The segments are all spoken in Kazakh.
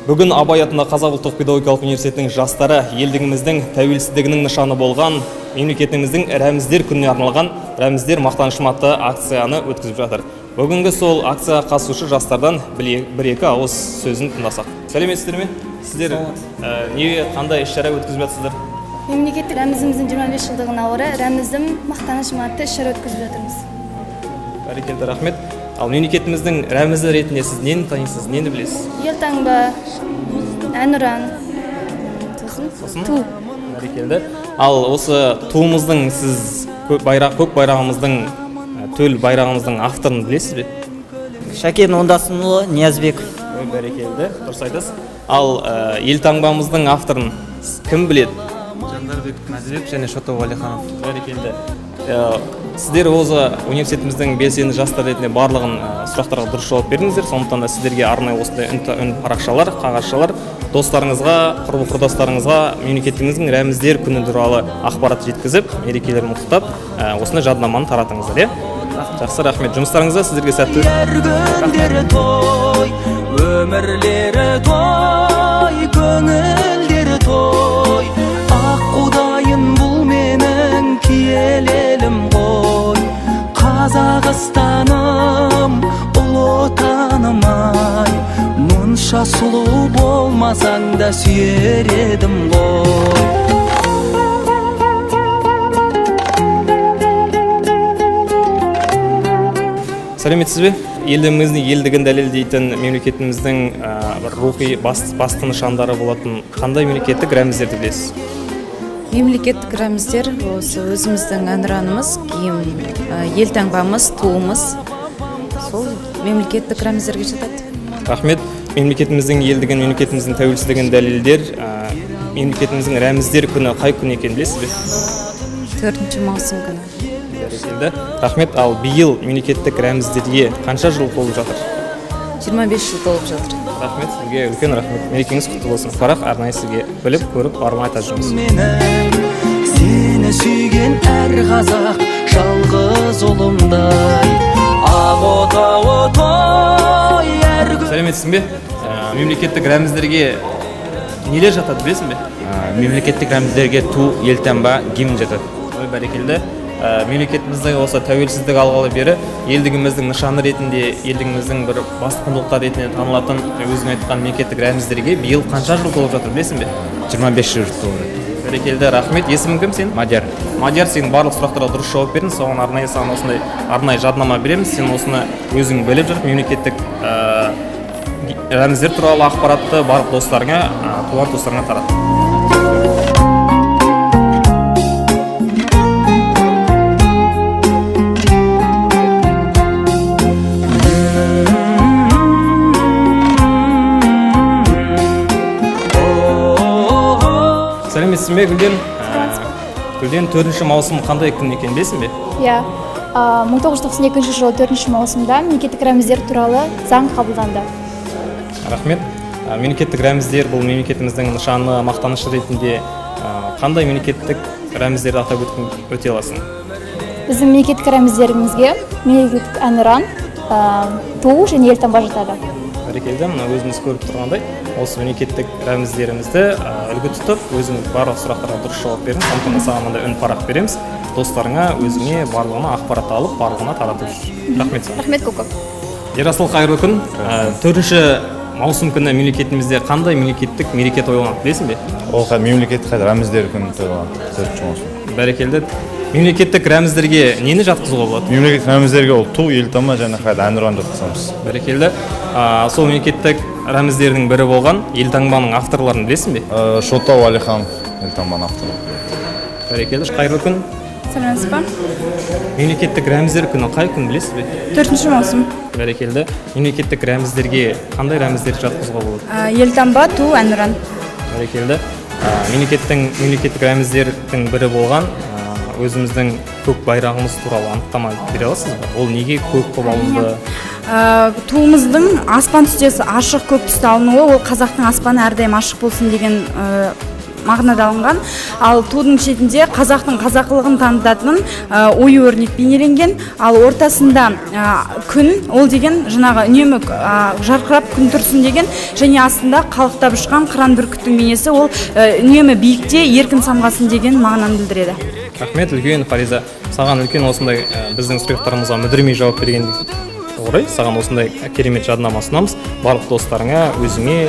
Бүгін Абай атындағы Қазақ ұлттық педагогикалық университетінің жастары елдігіміздің тәуелсіздігінің нышаны болған мемлекетіміздің рәміздер күніне арналған рәміздер мақтанышым атты акцияны өткізіп жатыр. Бүгінгі сол акцияға қатысушы жастардан бір-екі ауыз сөзін тыңдасақ. Сәлеметсіздер ме? Сіздер неге қандай іс-шара өткізіп жатсыздар? Мемлекеттік рәмізіміздің 25 жылдығына орай рәмізім мақтанышым атты іс-шара өткізіп жатырмыз. Бәрекелді, рахмет. Ал мемлекетіміздің рәмізі ретінде сіз нені танисыз, нені білесіз? Елтаңба, әнұран, ту. Бәрекелді. Ал осы туымыздың сіз көк байрағымыздың төл байрағымыздың авторын білесіз бе? Шәкен Ондасынұлы Ниязбеков. Бәрекелді, дұрыс айтасыз. Ал елтаңбамыздың авторын кім біледі? Жандарбек Мәдібек және Шотов Уәлиханов. Бәрекелді. Сіздер осы университетіміздің белсенді жастар ретінде барлығын сұрақтарға дұрыс жауап бердіңіздер. Сондықтан да сіздерге арнайы осындай үн парақшалар, қағазшалар достарыңызға, құрбы-құрдастарыңызға мемлекетіміздің рәміздер күні туралы ақпарат жеткізіп, мерекелерін құттықтап, осындай жаднаманы таратыңыздар, Жақсы, рахмет. Жұмыстарыңызға сіздерге сәттілік. Күндері той, өмірлері той, көңілдері той. Ақ құдайын бұл менің киелелім ғой. Қазақстаным, ұлы отаным ай. Мұнша сұлу болмасаң да сүйер едім ғой. Сәлеметсіз бе? Елдігіміздің елдігін дәлелдейтін мемлекетіміздің рухи басты нышандары болатын қандай мемлекеттік рәміздерді білесіз? Мемлекеттік рәміздер осы өзіміздің әнұранымыз, киім, елтаңбамыз, туымыз. Сол мемлекеттік рәміздерге жатады. Рахмет. Мемлекетіміздің елдігін, мемлекетіміздің тәуелсіздігін дәлелдер, мемлекетіміздің рәміздер күні қай күн екенін білесіз бе? 4 маусым күні. Бәрекелді. Рахмет. Ал биыл мемлекеттік рәміздерге қанша жыл толып жатыр? 25 жыл толып жатыр. Рахмет, сізге үлкен рахмет. Мерекеңіз құтты болсын. Бірақ арнайы сізге біліп, көріп, бармай айта жүрміз. Сені сүйген әр қазақ жалғыз ұлымдай. Ақ отой әр күн. Сәлеметсің бе? Мемлекеттік рәміздерге нелер жатады, білесің бе? Мемлекеттік рәміздерге ту, елтаңба, гимн жатады. Бәрекелді. Мемлекетіміздің осы тәуелсіздік алғалы бері елдігіміздің нышаны ретінде, елдігіміздің бір басты құндылықтар ретінде танылатын өзің айтқан мемлекеттік рәміздерге биыл қанша жыл толып жатыр, білесің бе? 25 жыл толып жатыр. Бәрекелді, рахмет. Есімің кім сен? Мадияр. Мадияр, сен барлық сұрақтарға дұрыс жауап бердің. Соған арнайы саған осындай арнайы жаднама береміз. Сен осыны өзің біліп жүріп, мемлекеттік рәміздер туралы ақпаратты барлық достарыңа, туған туыстарыңа тарат. Сәлеметсің бе, Гүлден? Гүлден, 4 маусым қандай күн екенін білесің бе? Иә, 1992 жылы 4 маусымда мемлекеттік рәміздер туралы заң қабылданды. Рахмет. Мемлекеттік рәміздер бұл мемлекетіміздің нышаны, мақтанышы ретінде қандай мемлекеттік рәміздерді атап өте аласың? Біздің мемлекеттік рәміздерімізге мемлекеттік әнұран, ту және елтаңба жатады. Бәрекелді, өзіміз көріп тұрғандай, осы мемлекеттік рәміздерімізді үлгі тұтып, өзіңіз барлық сұрақтарға дұрыс жауап беріңіз. Сондықтан саған мындай үн парақ береміз. Достарыңа, өзіңе барлығына ақпарат алып, барлығына таратып жүр. Рахмет саған. Рахмет, Көкөп. Ерасыл, қайырлы күн. 4 маусым күні мемлекетімізде қандай мемлекеттік мереке тойланады, білесің бе? Ол мемлекеттік рәміздер күні тойланады 4 маусым. Бәрекелді. Мемлекеттік рәміздерге нені жатқызуға болады? Мемлекеттік рәміздерге ол ту, елтаңба және әнұран жатқызамыз. Бәрекелді. Сол мемлекеттік рәміздердің бірі болған елтаңбаның авторларын білесің бе? Шотов Уәлиханов елтаңбаның авторы. Бәрекелді. Қайырлы күн. Сәлеметсіз бе? Мемлекеттік рәміздер күні қай күн білесіз бе? 4 маусым. Бәрекелді. Мемлекеттік рәміздерге қандай рәміздер жатқызуға болады? Елтаңба, ту, әнұран. Бәрекелді. Мемлекеттік рәміздердің бірі болған өзіміздің көк байрағымыз туралы анықтама бере аласыз ба? Ол неге көк болып алынды? Туымыздың аспан түстес ашық көк түсті алынуы, ол қазақтың аспаны әрдайым ашық болсын деген мағынада алынған. Ал тудың шетінде қазақтың қазақылығын танытатын ою өрнек бейнеленген. Ал ортасында күн, ол деген жаңағы үнемі жарқырап күн тұрсын деген, және астында қалықтап ұшқан қыран бүркіттің бейнесі, ол үнемі биікте еркін самғасын деген мағынаны білдіреді. Рахмет, үлкен Фариза. Саған үлкен осындай біздің сұрақтарымызға мүдірмей жауап берген орай, саған осындай керемет жаднама ұсынамыз. Барлық достарыңа, өзіңе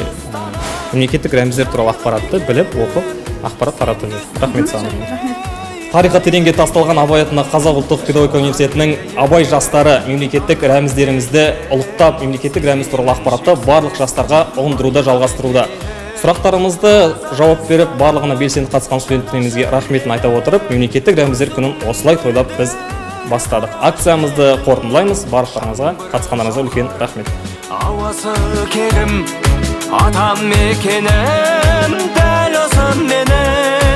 мемлекеттік рәміздер туралы ақпаратты біліп, оқып, ақпарат таратып жүр. Рахмет саған. Тарихы тереңге тасталған Абай атындағы Қазақ ұлттық педагогика университетінің Абай жастары мемлекеттік рәміздерімізді ұлықтап, мемлекеттік рәміз туралы ақпаратты барлық жастарға ұғындыруда, жалғастыруда. Сұрақтарымызды жауап беріп, барлығына белсенді қатысқан студенттерімізге рахметін айта отырып, мемлекеттік рәміздер күнін осылай тойлап біз бастадық. Акциямызды қорытындылаймыз. Барлықтарыңызға қатысқандарыңызға үлкен рахмет. Ауасы керім, атам мекенім, дәл осы менің.